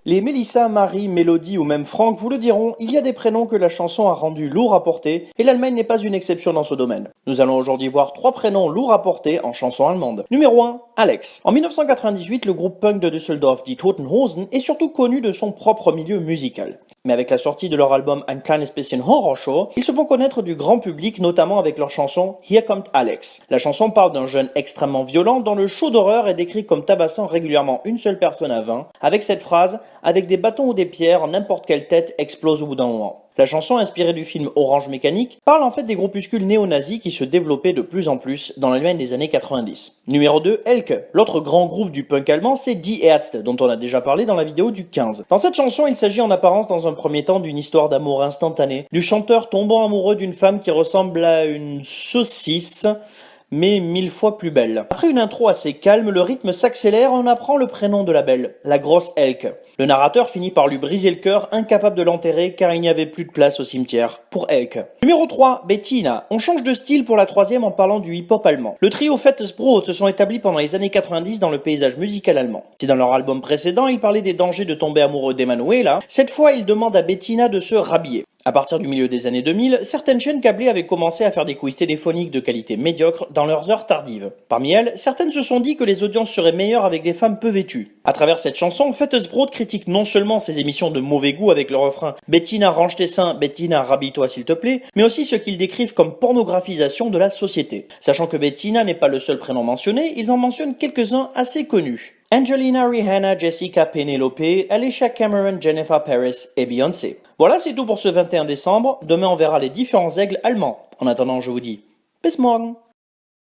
Les Mélissa, Marie, Mélodie ou même Franck vous le diront, il y a des prénoms que la chanson a rendus lourds à porter, et l'Allemagne n'est pas une exception dans ce domaine. Nous allons aujourd'hui voir 3 prénoms lourds à porter en chanson allemande. Numéro 1, Alex. En 1998, le groupe punk de Düsseldorf, Die Toten Hosen, est surtout connu de son propre milieu musical. Mais avec la sortie de leur album Ein kleines bisschen Horrorshow, ils se font connaître du grand public, notamment avec leur chanson Hier kommt Alex. La chanson parle d'un jeune extrêmement violent dont le show d'horreur est décrit comme tabassant régulièrement une seule personne à 20, avec cette phrase « Avec des bâtons ou des pierres, n'importe quelle tête explose au bout d'un moment ». La chanson, inspirée du film Orange Mécanique, parle en fait des groupuscules néo-nazis qui se développaient de plus en plus dans l'Allemagne des années 90. Numéro 2, Elke. L'autre grand groupe du punk allemand, c'est Die Ärzte, dont on a déjà parlé dans la vidéo du 15. Dans cette chanson, il s'agit en apparence dans un premier temps d'une histoire d'amour instantané, du chanteur tombant amoureux d'une femme qui ressemble à une saucisse, mais 1000 fois plus belle. Après une intro assez calme, le rythme s'accélère et on apprend le prénom de la belle, la grosse Elke. Le narrateur finit par lui briser le cœur, incapable de l'enterrer car il n'y avait plus de place au cimetière pour Elke. Numéro 3, Bettina. On change de style pour la troisième en parlant du hip-hop allemand. Le trio Fettes Brot se sont établis pendant les années 90 dans le paysage musical allemand. Si dans leur album précédent, ils parlaient des dangers de tomber amoureux d'Emanuela, cette fois ils demandent à Bettina de se rhabiller. À partir du milieu des années 2000, certaines chaînes câblées avaient commencé à faire des quiz téléphoniques de qualité médiocre dans leurs heures tardives. Parmi elles, certaines se sont dit que les audiences seraient meilleures avec des femmes peu vêtues. À travers cette chanson, Fettes Brot critique non seulement ces émissions de mauvais goût avec le refrain « Bettina, range tes seins, Bettina, rhabille-toi s'il te plaît », mais aussi ce qu'ils décrivent comme pornographisation de la société. Sachant que Bettina n'est pas le seul prénom mentionné, ils en mentionnent quelques-uns assez connus. Angelina, Rihanna, Jessica, Penelope, Alicia Cameron, Jennifer Paris et Beyoncé. Voilà, c'est tout pour ce 21 décembre. Demain, on verra les différents aigles allemands. En attendant, je vous dis bis morgen.